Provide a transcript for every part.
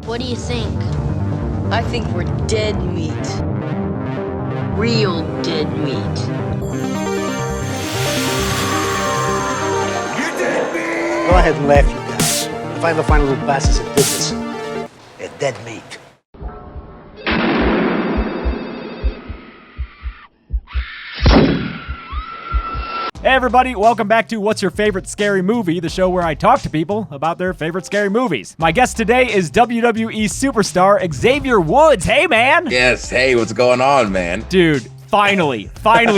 What do you think? I think we're dead meat. Real dead meat. You're dead meat! Go ahead and laugh, you guys. If I ever find a little bastards that did this, they're dead meat. Hey everybody, welcome back to What's Your Favorite Scary Movie, the show where I talk to people about their favorite scary movies. My guest today is WWE superstar Xavier Woods. Hey man! Yes, hey, what's going on, man? Dude, finally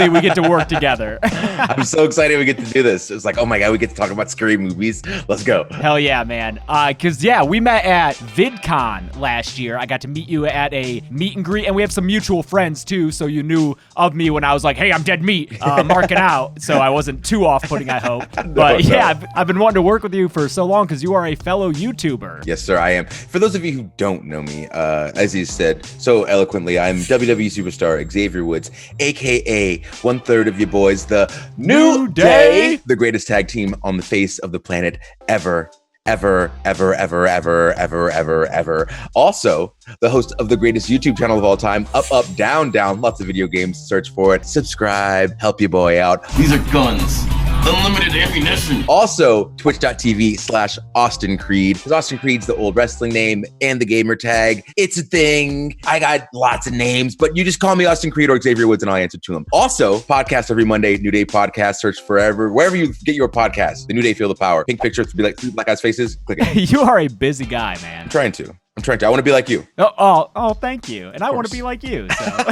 we get to work together. I'm so excited we get to do this. It's like, oh my God, we get to talk about scary movies. Let's go. Hell yeah, man. We met at VidCon last year. I got to meet you at a meet and greet, and we have some mutual friends too, so you knew of me when I was like, hey, I'm dead meat, marking out, so I wasn't too off-putting, I hope. But I've been wanting to work with you for so long because you are a fellow YouTuber. Yes, sir, I am. For those of you who don't know me, as you said so eloquently, I'm WWE superstar Xavier Woods, aka 1/3 of you boys, the New Day, the greatest tag team on the face of the planet ever. Also, the host of the greatest YouTube channel of all time, Up, Up, Down, Down. Lots of video games. Search for it. Subscribe. Help your boy out. These are guns. Unlimited ammunition. Also, twitch.tv/Austin Creed. Because Austin Creed's the old wrestling name and the gamer tag. It's a thing. I got lots of names, but you just call me Austin Creed or Xavier Woods and I'll answer to them. Also, podcast every Monday, New Day Podcast. Search forever, wherever you get your podcast. The New Day Feel the Power. Pink picture to be like 3 black guys' faces. Click it. You are a busy guy, man. I'm trying to. I want to be like you. Oh, thank you. And I want to be like you. So.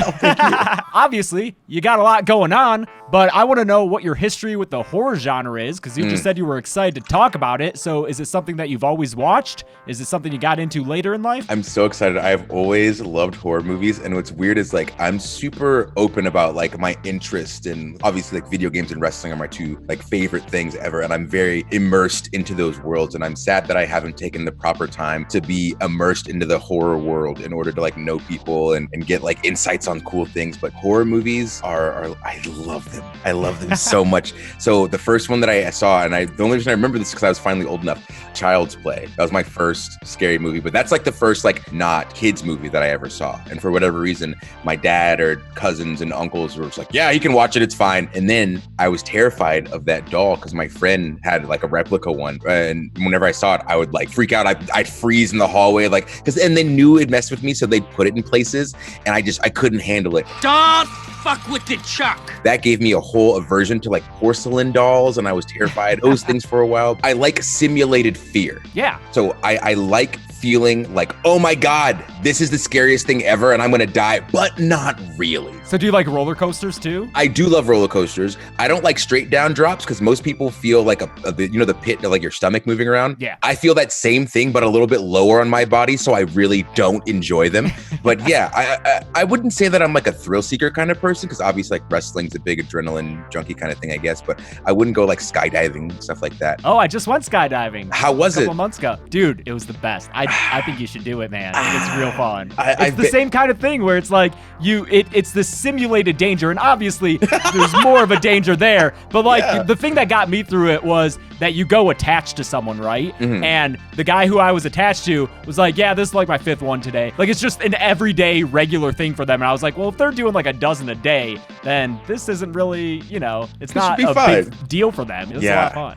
Obviously, you got a lot going on, but I want to know what your history with the horror genre is, because you just said you were excited to talk about it. So is it something that you've always watched? Is it something you got into later in life? I'm so excited. I've always loved horror movies. And what's weird is like, I'm super open about like my interest in, obviously like video games and wrestling are my two like favorite things ever. And I'm very immersed into those worlds. And I'm sad that I haven't taken the proper time to be immersed into the horror world in order to like know people and get like insights on cool things. But horror movies are I love them. I love them so much. So the first one that I saw, and the only reason I remember this is because I was finally old enough, Child's Play. That was my first scary movie, but that's like the first like not kids movie that I ever saw. And for whatever reason, my dad or cousins and uncles were just like, yeah, you can watch it, it's fine. And then I was terrified of that doll because my friend had like a replica one. And whenever I saw it, I would like freak out. I'd freeze in the hallway, like, and they knew it messed with me, so they'd put it in places, and I couldn't handle it. Don't fuck with the Chuck. That gave me a whole aversion to like porcelain dolls, and I was terrified of those things for a while. I like simulated fear. Yeah. So I like feeling like, oh my God, this is the scariest thing ever and I'm gonna die, but not really. So do you like roller coasters too? I do love roller coasters. I don't like straight down drops because most people feel like the pit, like your stomach moving around. Yeah. I feel that same thing, but a little bit lower on my body, so I really don't enjoy them. But yeah, I wouldn't say that I'm like a thrill seeker kind of person because obviously like wrestling's a big adrenaline junkie kind of thing, I guess, but I wouldn't go like skydiving, stuff like that. Oh, I just went skydiving. How was it? A couple months ago. Dude, it was the best. I think you should do it, man. It's real fun. It's the same kind of thing where it's like it's the simulated danger, and obviously there's more of a danger there. But like the thing that got me through it was that you go attached to someone, right? Mm-hmm. And the guy who I was attached to was like, yeah, this is like my 5th one today. Like it's just an everyday regular thing for them. And I was like, well, if they're doing like a dozen a day, then this isn't really, it's not a big deal for them. It's a lot of fun.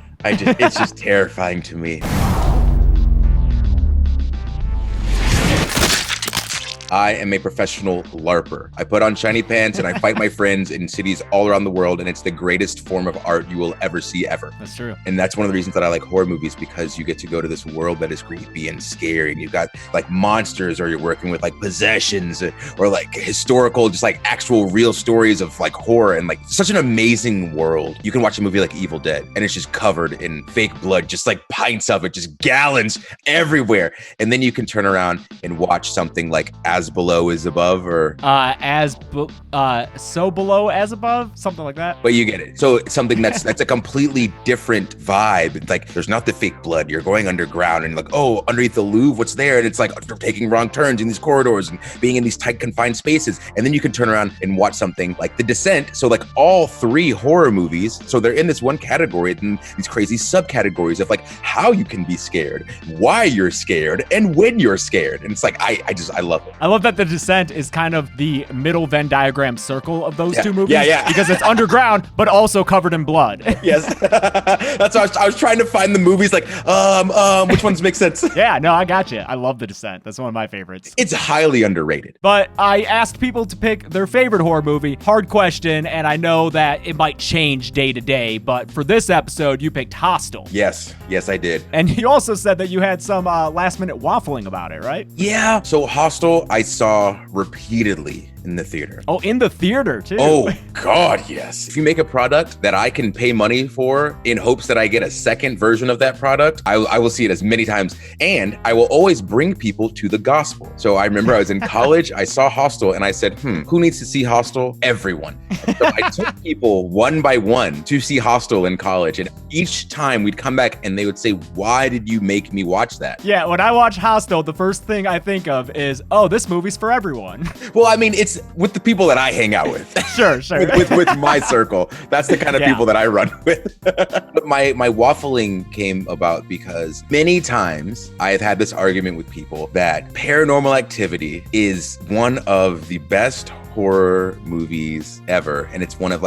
It's just terrifying to me. I am a professional LARPer. I put on shiny pants and I fight my friends in cities all around the world, and it's the greatest form of art you will ever see ever. That's true. And that's one of the reasons that I like horror movies, because you get to go to this world that is creepy and scary, and you've got like monsters, or you're working with like possessions, or like historical, just like actual real stories of like horror, and like such an amazing world. You can watch a movie like Evil Dead and it's just covered in fake blood, just like pints of it, just gallons everywhere. And then you can turn around and watch something like as below is above, or so below as above, something like that. But you get it. So it's something that's a completely different vibe. Like there's not the fake blood. You're going underground and like, oh, underneath the Louvre, what's there? And it's like taking wrong turns in these corridors and being in these tight confined spaces. And then you can turn around and watch something like The Descent. So like all 3 horror movies, so they're in this one category and these crazy subcategories of like how you can be scared, why you're scared, and when you're scared. And it's like, I love it. I love that The Descent is kind of the middle Venn diagram circle of those 2 movies. Yeah. Because it's underground, but also covered in blood. Yes. That's why I was trying to find the movies like, which ones make sense? Yeah, no, I got you. I love The Descent. That's one of my favorites. It's highly underrated. But I asked people to pick their favorite horror movie. Hard question, and I know that it might change day to day, but for this episode, you picked Hostel. Yes, I did. And you also said that you had some last minute waffling about it, right? Yeah. So Hostel, I saw repeatedly in the theater. Oh, in the theater too? Oh, God, yes. If you make a product that I can pay money for in hopes that I get a second version of that product, I will see it as many times. And I will always bring people to the gospel. So I remember I was in college, I saw Hostel, and I said, who needs to see Hostel? Everyone. So I took people one by one to see Hostel in college. And each time we'd come back and they would say, why did you make me watch that? Yeah, when I watch Hostel, the first thing I think of is, oh, this movie's for everyone. Well, I mean, it's with the people that I hang out with. Sure. with my circle. That's the kind of people that I run with. My waffling came about because many times I've had this argument with people that Paranormal Activity is one of the best horror movies ever, and it's one of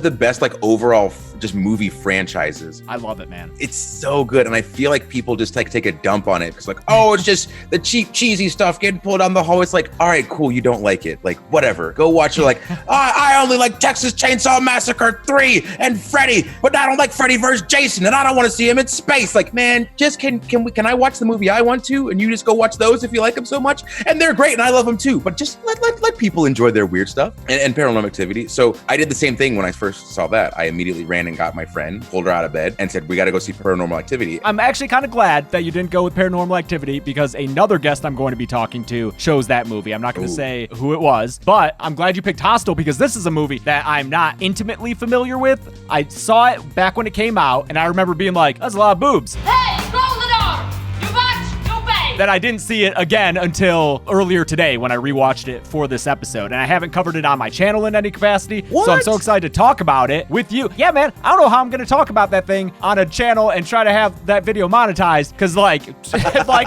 the best like overall just movie franchises. I love it, man. It's so good, and I feel like people just like take a dump on it because like, oh, it's just the cheap cheesy stuff getting pulled down the hall. It's like, all right, cool, you don't like it, like whatever, go watch it. Like, I only like Texas Chainsaw Massacre 3 and Freddy, but I don't like Freddy vs. Jason, and I don't want to see him in space. Like, man, just can I watch the movie I want to, and you just go watch those if you like them so much, and they're great, and I love them too. But just let people enjoy their weird stuff and Paranormal Activity. So I did the same thing when I first saw that. I immediately ran and got my friend, pulled her out of bed, and said, we got to go see Paranormal Activity. I'm actually kind of glad that you didn't go with Paranormal Activity because another guest I'm going to be talking to chose that movie. I'm not going to say who it was, but I'm glad you picked Hostel because this is a movie that I'm not intimately familiar with. I saw it back when it came out, and I remember being like, that's a lot of boobs. Hey, close the door! You watch, obey! Then I didn't see it again until earlier today when I rewatched it for this episode, and I haven't covered it on my channel in any capacity. What? So I'm so excited to talk about it with you. Yeah, man, I don't know how I'm gonna talk about that thing on a channel and try to have that video monetized, because like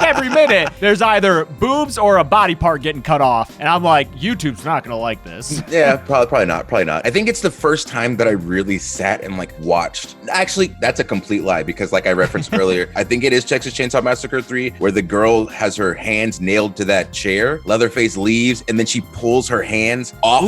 every minute there's either boobs or a body part getting cut off, and I'm like, YouTube's not gonna like this. Yeah, probably not. I think it's the first time that I really sat and like watched. Actually, that's a complete lie because like I referenced earlier, I think it is Texas Chainsaw Massacre 3 where the girl has her hands nailed to that chair. Leatherface leaves and then she pulls her hands off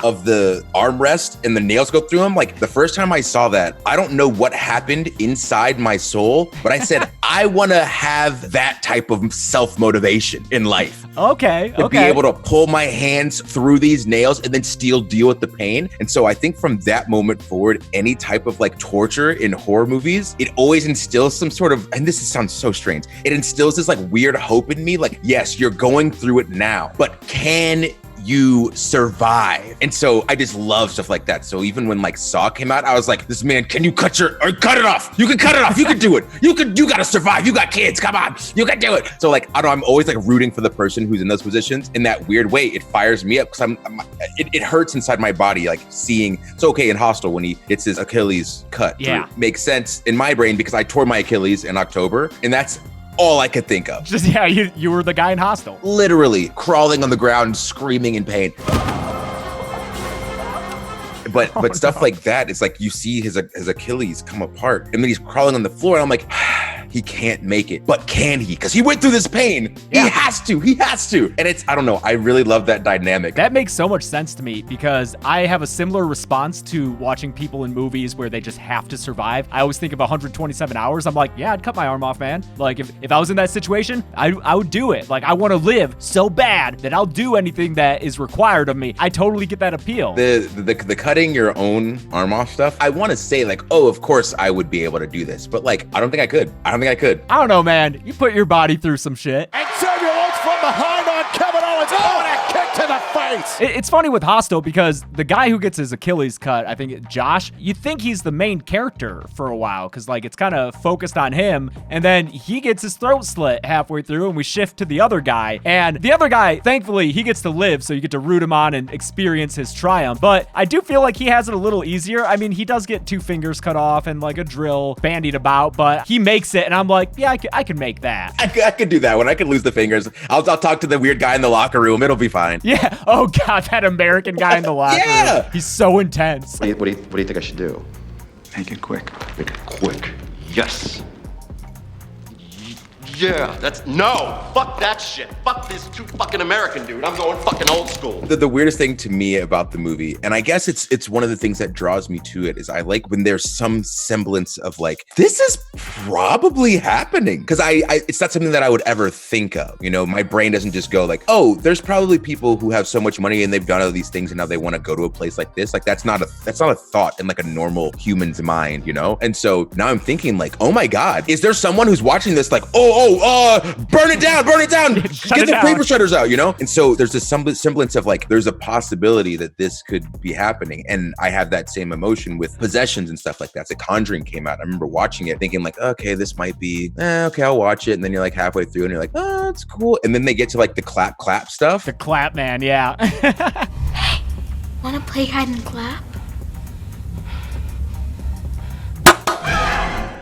of the armrest and the nails go through them. Like the first time I saw that, I don't know what happened inside my soul, but I said, I want to have that type of self-motivation in life. Okay. To be able to pull my hands through these nails and then still deal with the pain. And so I think from that moment forward, any type of like torture in horror movies, it always instills some sort of, and this sounds so strange, it instills this like weird hope in me. Like, yes, you're going through it now, but can you survive? And so I just love stuff like that. So even when like Saw came out, I was like, this man, can you cut it off? You can cut it off. You can do it. You gotta survive. You got kids. Come on. You can do it. So like, I don't know, I'm always like rooting for the person who's in those positions. In that weird way, it fires me up because it hurts inside my body, like seeing, so okay, in Hostel, when he gets his Achilles cut, it makes sense in my brain because I tore my Achilles in October, and that's all I could think of. Just, you were the guy in Hostel. Literally crawling on the ground, screaming in pain. But stuff like that, it's like you see his Achilles come apart and then he's crawling on the floor and I'm like, he can't make it, but can he? Because he went through this pain. Yeah. He has to. And it's, I don't know, I really love that dynamic. That makes so much sense to me because I have a similar response to watching people in movies where they just have to survive. I always think of 127 hours. I'm like, yeah, I'd cut my arm off, man. Like if I was in that situation, I would do it. Like I want to live so bad that I'll do anything that is required of me. I totally get that appeal. The cutting your own arm off stuff, I want to say like, oh, of course I would be able to do this, but like, I don't think I could. I don't know, man. You put your body through some shit. And Xavier looks from behind on Kevin To the face. It's funny with Hostel because the guy who gets his Achilles cut, I think Josh, you think he's the main character for a while because like it's kind of focused on him, and then he gets his throat slit halfway through and we shift to the other guy, and the other guy, thankfully, he gets to live, so you get to root him on and experience his triumph. But I do feel like he has it a little easier. I mean, he does get 2 fingers cut off and like a drill bandied about, but he makes it, and I'm like, yeah, I can make that. I could do that one. I could lose the fingers. I'll talk to the weird guy in the locker room. It'll be fine. Yeah. Oh God, that American guy in the locker room. He's so intense. What do you think I should do? Make it quick. Make it quick. Yes. Yeah, no, fuck that shit. Fuck this too fucking American dude. I'm going fucking old school. The weirdest thing to me about the movie, and I guess it's one of the things that draws me to it, is I like when there's some semblance of like, this is probably happening. Because it's not something that I would ever think of. You know, my brain doesn't just go like, oh, there's probably people who have so much money and they've done all these things and now they want to go to a place like this. Like that's not a thought in like a normal human's mind, you know? And so now I'm thinking like, oh my God, is there someone who's watching this like, burn it down, get the paper shutters out, you know? And so there's this semblance of like, there's a possibility that this could be happening. And I have that same emotion with possessions and stuff like that. So Conjuring came out. I remember watching it thinking like, okay, this might be, okay, I'll watch it. And then you're like halfway through and you're like, oh, it's cool. And then they get to like the clap stuff. The clap man, yeah. Hey, wanna play hide and clap?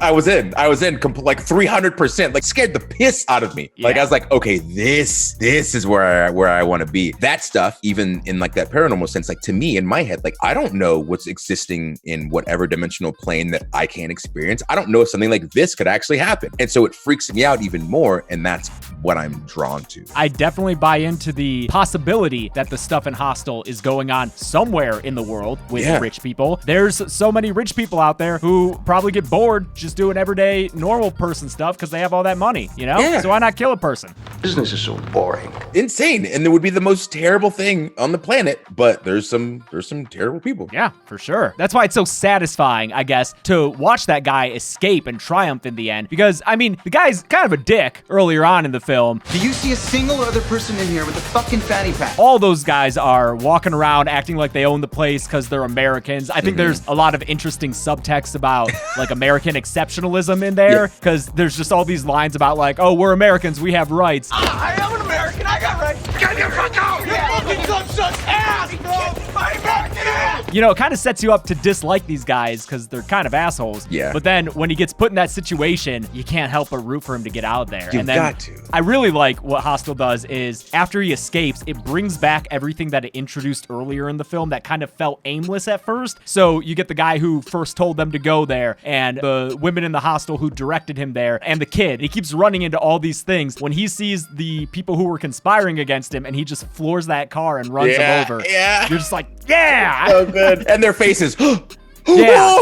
I was in like 300%, like scared the piss out of me. Yeah. Like I was like, okay, this is where I want to be. That stuff, even in like that paranormal sense, like to me in my head, like I don't know what's existing in whatever dimensional plane that I can't experience. I don't know if something like this could actually happen. And so it freaks me out even more. And that's what I'm drawn to. I definitely buy into the possibility that the stuff in Hostel is going on somewhere in the world with rich people. There's so many rich people out there who probably get bored just doing everyday normal person stuff because they have all that money, you know? Yeah. So why not kill a person? Business is so boring. Insane. And it would be the most terrible thing on the planet, but there's some terrible people. Yeah, for sure. That's why it's so satisfying, I guess, to watch that guy escape and triumph in the end. Because, I mean, the guy's kind of a dick earlier on in the film. Do you see a single other person in here with a fucking fanny pack? All those guys are walking around acting like they own the place because they're Americans. I think there's a lot of interesting subtext about like American exceptionalism in there, because there's just all these lines about like, oh, we're Americans, we have rights. I am an American, I got rights. Get the fuck out! You fucking club sucks ass, bro! My American ass! You know, it kind of sets you up to dislike these guys because they're kind of assholes. Yeah. But then when he gets put in that situation, you can't help but root for him to get out of there. You've got to. I really like what Hostel does is after he escapes, it brings back everything that it introduced earlier in the film that kind of felt aimless at first. So you get the guy who first told them to go there, and the women in the hostel who directed him there, and the kid. He keeps running into all these things. When he sees the people who were conspiring against him and he just floors that car and runs them over, you're just like, yeah! So good. And their faces, yeah.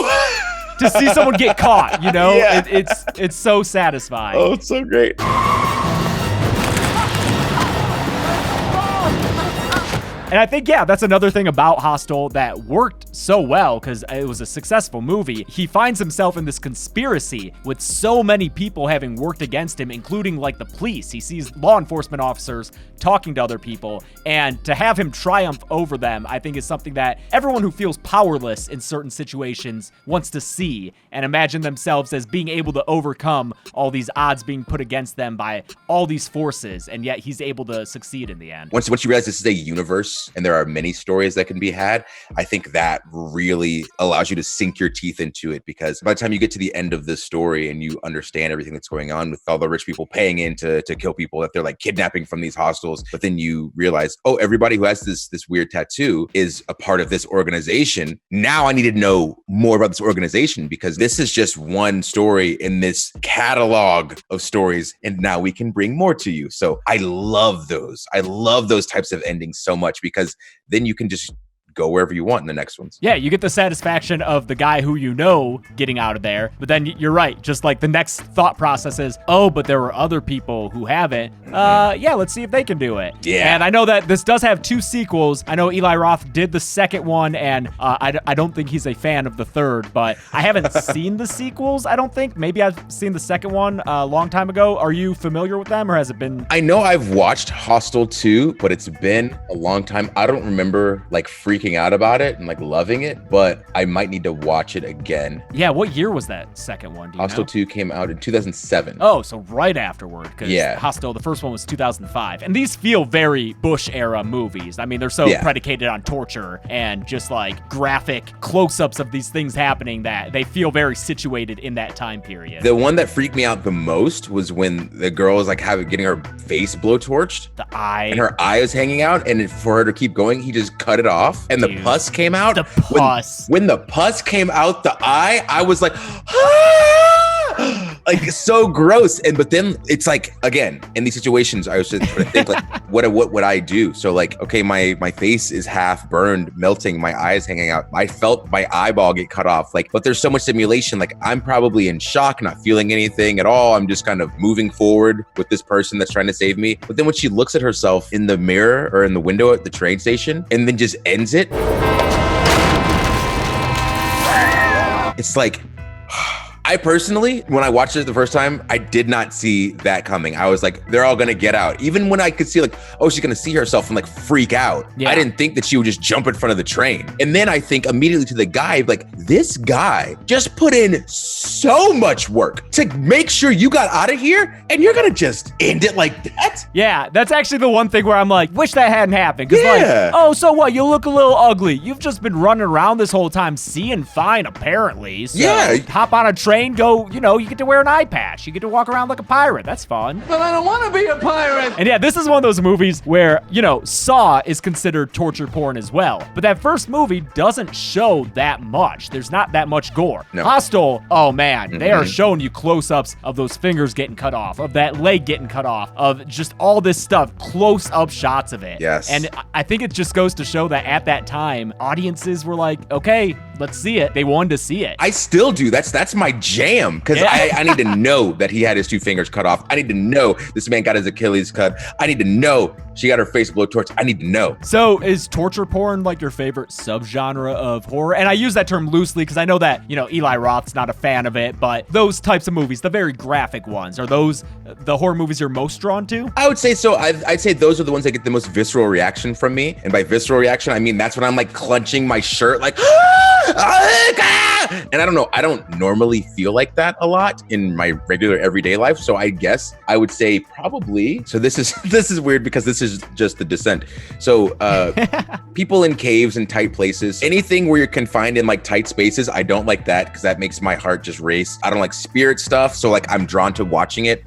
To see someone get caught, you know? Yeah. It's so satisfying. Oh, it's so great. And I think, yeah, that's another thing about Hostel that worked so well because it was a successful movie. He finds himself in this conspiracy with so many people having worked against him, including like the police. He sees law enforcement officers talking to other people, and to have him triumph over them, I think is something that everyone who feels powerless in certain situations wants to see and imagine themselves as being able to overcome all these odds being put against them by all these forces, and yet he's able to succeed in the end. Once you realize this is a universe and there are many stories that can be had, I think that really allows you to sink your teeth into it, because by the time you get to the end of this story and you understand everything that's going on with all the rich people paying in to kill people that they're like kidnapping from these hostels, but then you realize, oh, everybody who has this weird tattoo is a part of this organization. Now I need to know more about this organization, because this is just one story in this catalog of stories, and now we can bring more to you. So I love those. I love those types of endings so much, because then you can just go wherever you want in the next ones. Yeah, you get the satisfaction of the guy who you know getting out of there, but then you're right, just like the next thought process is, oh, but there were other people who haven't. Yeah, let's see if they can do it. Yeah. And I know that this does have 2 sequels. I know Eli Roth did the second one, and I don't think he's a fan of the third, but I haven't seen the sequels, I don't think. Maybe I've seen the second one a long time ago. Are you familiar with them, or has it been? I know I've watched Hostel 2, but it's been a long time. I don't remember like freaking out about it and like loving it, but I might need to watch it again. Yeah, what year was that second one? Do you Hostel know? 2 came out in 2007. Oh, so right afterward, because Yeah. Hostel, the first one was 2005. And these feel very Bush era movies. I mean, they're so predicated on torture and just like graphic close-ups of these things happening that they feel very situated in that time period. The one that freaked me out the most was when the girl was like getting her face blowtorched. The eye. And her eye was hanging out, and for her to keep going, he just cut it off, and the pus came out. The pus. When the pus came out the eye, I was like, ah! Like so gross. But then it's like, again, in these situations, I was just trying to think like, what would I do? So like, okay, my face is half burned, melting, my eyes hanging out. I felt my eyeball get cut off. Like, but there's so much stimulation. Like I'm probably in shock, not feeling anything at all. I'm just kind of moving forward with this person that's trying to save me. But then when she looks at herself in the mirror or in the window at the train station and then just ends it, it's like, I personally, when I watched it the first time, I did not see that coming. I was like, they're all gonna get out. Even when I could see like, oh, she's gonna see herself and like freak out. Yeah. I didn't think that she would just jump in front of the train. And then I think immediately to the guy, like, this guy just put in so much work to make sure you got out of here, and you're gonna just end it like that? Yeah, that's actually the one thing where I'm like, wish that hadn't happened. Cause like, oh, so what? You look a little ugly. You've just been running around this whole time seeing fine, apparently. So hop on a train, go, you know, you get to wear an eye patch. You get to walk around like a pirate. That's fun. But I don't want to be a pirate. And yeah, this is one of those movies where, you know, Saw is considered torture porn as well. But that first movie doesn't show that much. There's not that much gore. No. Hostel, oh man, they are showing you close-ups of those fingers getting cut off, of that leg getting cut off, of just all this stuff, close-up shots of it. Yes. And I think it just goes to show that at that time, audiences were like, okay, let's see it. They wanted to see it. I still do. That's my jam, because I need to know that he had his 2 fingers cut off. I need to know this man got his Achilles cut. I need to know she got her face blowtorched. I need to know. So is torture porn like your favorite subgenre of horror? And I use that term loosely because I know that, you know, Eli Roth's not a fan of it, but those types of movies, the very graphic ones, are those the horror movies you're most drawn to? I would say so. I'd say those are the ones that get the most visceral reaction from me. And by visceral reaction, I mean that's when I'm like clenching my shirt like, and I don't know, I don't normally feel like that a lot in my regular everyday life. So I guess I would say probably, so this is weird because this is just the descent. So people in caves and tight places, anything where you're confined in like tight spaces, I don't like that because that makes my heart just race. I don't like spirit stuff. So like I'm drawn to watching it.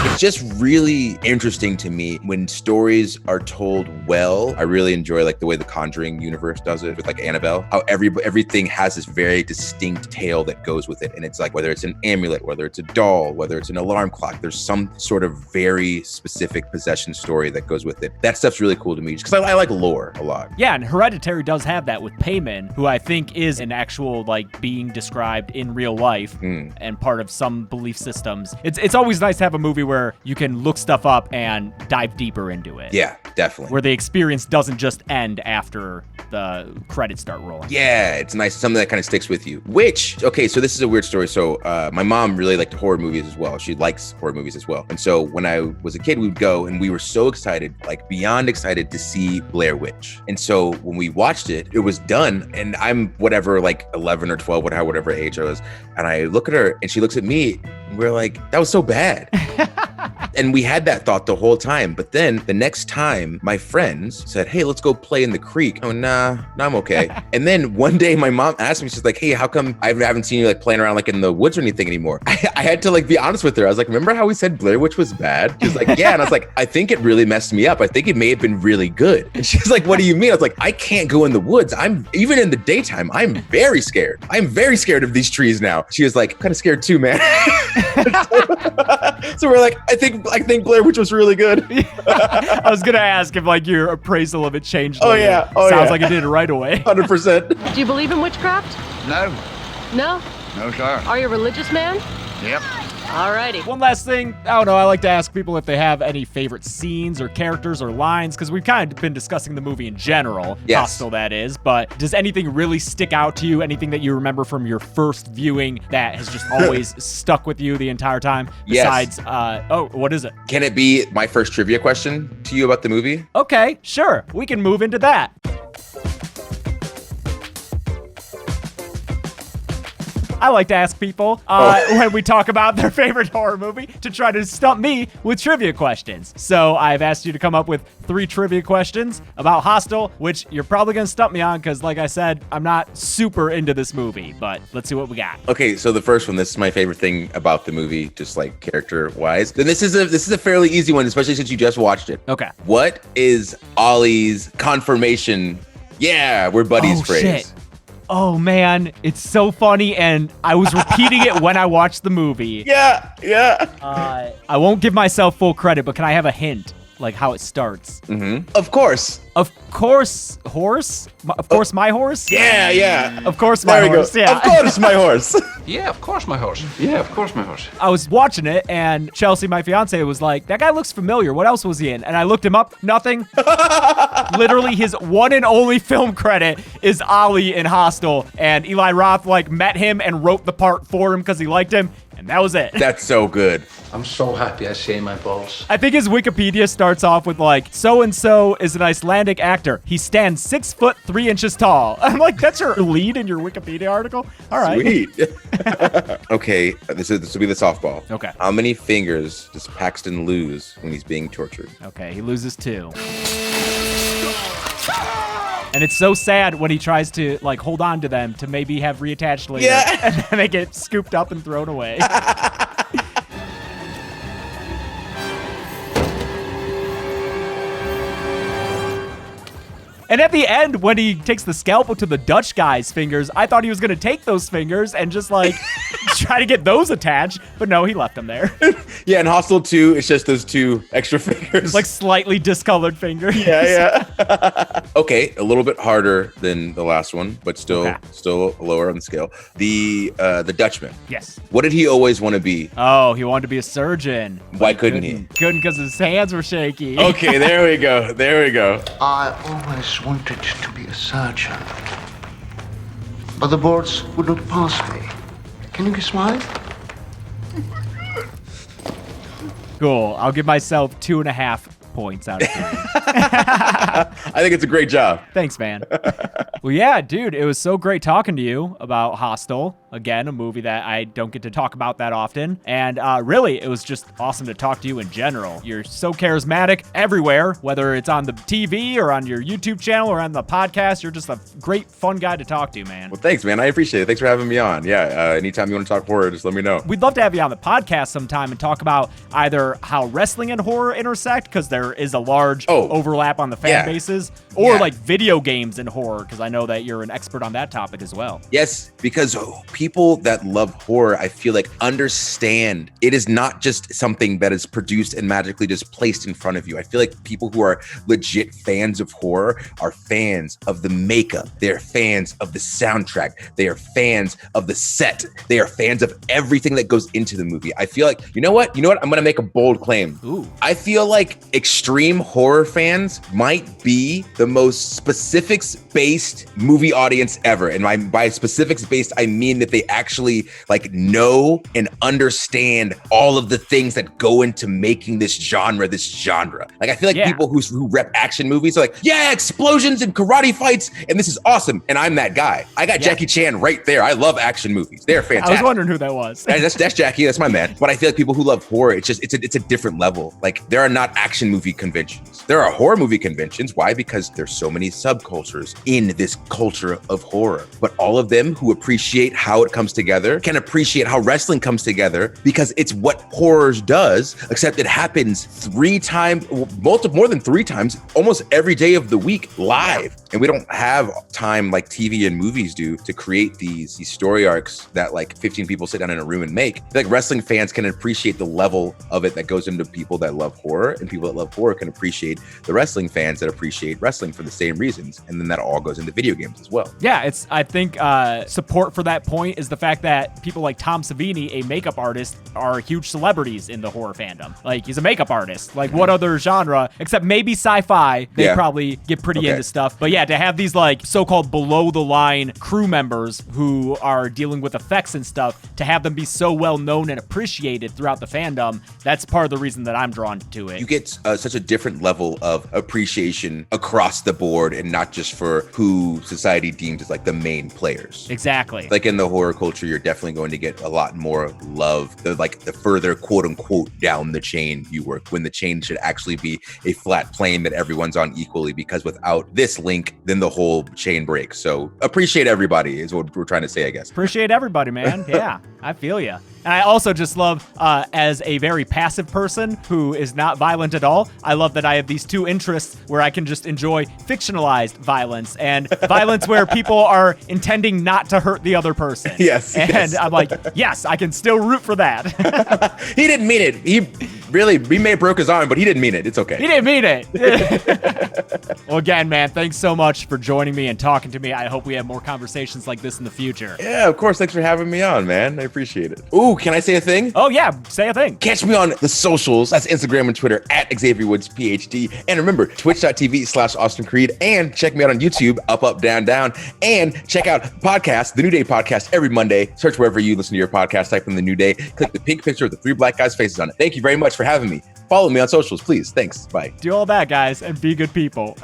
It's just really interesting to me when stories are told well. I really enjoy like the way the Conjuring universe does it with like Annabelle, how everything has this very distinct tale that goes with it. And it's like, whether it's an amulet, whether it's a doll, whether it's an alarm clock, there's some sort of very specific possession story that goes with it. That stuff's really cool to me just because I like lore a lot. Yeah, and Hereditary does have that with Payman, who I think is an actual like being described in real life and part of some belief systems. It's always nice to have a movie where you can look stuff up and dive deeper into it. Yeah, definitely. Where the experience doesn't just end after the credits start rolling. Yeah, it's nice. Something that kind of sticks with you. Which, okay, so this is a weird story. So my mom really liked horror movies as well. She likes horror movies as well. And so when I was a kid, we would go and we were so excited, like beyond excited to see Blair Witch. And so when we watched it, it was done. And I'm whatever, like 11 or 12, whatever age I was. And I look at her and she looks at me and we're like, that was so bad. And we had that thought the whole time. But then the next time my friends said, hey, let's go play in the creek. Oh, nah, I'm okay. And then one day my mom asked me, she's like, hey, how come I haven't seen you like playing around like in the woods or anything anymore? I had to like be honest with her. I was like, remember how we said Blair Witch was bad? She's like, yeah. And I was like, I think it really messed me up. I think it may have been really good. And she's like, what do you mean? I was like, I can't go in the woods. Even in the daytime, I'm very scared. I'm very scared of these trees now. She was like, kind of scared too, man. So we're like, I think think Blair Witch was really good. I was gonna ask if like your appraisal of it changed. Oh later. yeah. Sounds like it did it right away. 100%. Do you believe in witchcraft? No. No? No, sir. Are you a religious man? Yep. Alrighty. One last thing, I don't know, I like to ask people if they have any favorite scenes or characters or lines, because we've kind of been discussing the movie in general, Yes. Hostel that is, but does anything really stick out to you? Anything that you remember from your first viewing that has just always stuck with you the entire time? Yes. Besides, what is it? Can it be my first trivia question to you about the movie? Okay, sure, we can move into that. I like to ask people when we talk about their favorite horror movie to try to stump me with trivia questions. So I've asked you to come up with 3 trivia questions about Hostel, which you're probably going to stump me on because, like I said, I'm not super into this movie, but let's see what we got. Okay, so the first one, this is my favorite thing about the movie, just like character-wise. Then this is a fairly easy one, especially since you just watched it. Okay. What is Ollie's confirmation? Yeah, we're buddies phrase. Shit. Oh man, it's so funny, and I was repeating it when I watched the movie. Yeah. I won't give myself full credit, but can I have a hint? Like how it starts? Mm-hmm. Of course. Of course, horse? Of course, my horse? Yeah. Of course, my horse. Yeah. Of course, my horse. Yeah, of course, my horse. Yeah, of course, my horse. I was watching it, and Chelsea, my fiance, was like, that guy looks familiar. What else was he in? And I looked him up. Nothing. Literally, his one and only film credit is Ollie in Hostel. And Eli Roth, like, met him and wrote the part for him because he liked him. And that was it. That's so good. I'm so happy I say my balls. I think his Wikipedia starts off with like, so-and-so is an Icelandic actor. He stands 6 foot 3 inches tall. I'm like, that's your lead in your Wikipedia article? All right. Sweet. Okay, this will be the softball. Okay. How many fingers does Paxton lose when he's being tortured? Okay, he loses 2. And it's so sad when he tries to like hold on to them to maybe have reattached later. Yeah. And then they get scooped up and thrown away. And at the end, when he takes the scalpel to the Dutch guy's fingers, I thought he was going to take those fingers and just like try to get those attached. But no, he left them there. Yeah, in Hostel 2, it's just those 2 extra fingers. Like slightly discolored fingers. Yeah. Okay, a little bit harder than the last one, but still lower on the scale. The Dutchman. Yes. What did he always want to be? Oh, he wanted to be a surgeon. Why couldn't he? Couldn't because his hands were shaky. Okay, there we go. I always wanted to be a surgeon, but the boards would not pass me. Can you guess why? Cool. I'll give myself 2.5 points out of 3. I think it's a great job. Thanks, man. Well, yeah, dude, it was so great talking to you about Hostel. Again, a movie that I don't get to talk about that often. And really, it was just awesome to talk to you in general. You're so charismatic everywhere, whether it's on the TV or on your YouTube channel or on the podcast. You're just a great, fun guy to talk to, man. Well, thanks, man. I appreciate it. Thanks for having me on. Yeah, anytime you want to talk horror, just let me know. We'd love to have you on the podcast sometime and talk about either how wrestling and horror intersect, because there is a large overlap on the fan bases, or like video games and horror, because I know that you're an expert on that topic as well. Yes, because people that love horror, I feel like, understand it is not just something that is produced and magically just placed in front of you. I feel like people who are legit fans of horror are fans of the makeup. They're fans of the soundtrack. They are fans of the set. They are fans of everything that goes into the movie. I feel like, you know what? I'm going to make a bold claim. Ooh. I feel like extreme horror fans might be the most specifics-based movie audience ever. And by specifics-based, I mean that they actually like know and understand all of the things that go into making this genre. Like, I feel like people who rep action movies are like, yeah, explosions and karate fights, and this is awesome. And I'm that guy. I got Jackie Chan right there. I love action movies. They're fantastic. I was wondering who that was. That's Jackie. That's my man. But I feel like people who love horror, it's a different level. Like, there are not action movie conventions. There are horror movie conventions. Why? Because there's so many subcultures in this culture of horror. But all of them who appreciate how how it comes together, can appreciate how wrestling comes together, because it's what horrors does, except it happens more than 3 times, almost every day of the week live. And we don't have time like TV and movies do to create these story arcs that like 15 people sit down in a room and make. Like wrestling fans can appreciate the level of it that goes into people that love horror, and people that love horror can appreciate the wrestling fans that appreciate wrestling for the same reasons. And then that all goes into video games as well. Yeah, I think support for that point is the fact that people like Tom Savini, a makeup artist, are huge celebrities in the horror fandom. Like, he's a makeup artist. Like, what other genre, except maybe sci-fi, they probably get pretty into stuff. But yeah, to have these like so-called below-the-line crew members who are dealing with effects and stuff, to have them be so well-known and appreciated throughout the fandom, that's part of the reason that I'm drawn to it. You get such a different level of appreciation across the board, and not just for who society deems as like the main players. Exactly. Like in the horror culture, you're definitely going to get a lot more love, the further quote unquote down the chain you work, when the chain should actually be a flat plane that everyone's on equally, because without this link, then the whole chain breaks. So appreciate everybody is what we're trying to say, I guess. Appreciate everybody, man. Yeah, I feel you. And I also just love, as a very passive person who is not violent at all, I love that I have these two interests where I can just enjoy fictionalized violence and violence where people are intending not to hurt the other person. Yes. And I'm like, yes, I can still root for that. He didn't mean it. He may have broke his arm, but he didn't mean it. It's okay. He didn't mean it. Well, again, man, thanks so much for joining me and talking to me. I hope we have more conversations like this in the future. Yeah, of course. Thanks for having me on, man. I appreciate it. Ooh, can I say a thing? Oh, yeah. Say a thing. Catch me on the socials. That's Instagram and Twitter at Xavier Woods, PhD. And remember, twitch.tv/Austin Creed. And check me out on YouTube, Up, Up, Down, Down. And check out podcast, the New Day podcast, every Monday. Search wherever you listen to your podcast, type in the New Day. Click the pink picture with the 3 black guys' faces on it. Thank you very much for having me. Follow me on socials, please. Thanks. Bye. Do all that, guys, and be good people.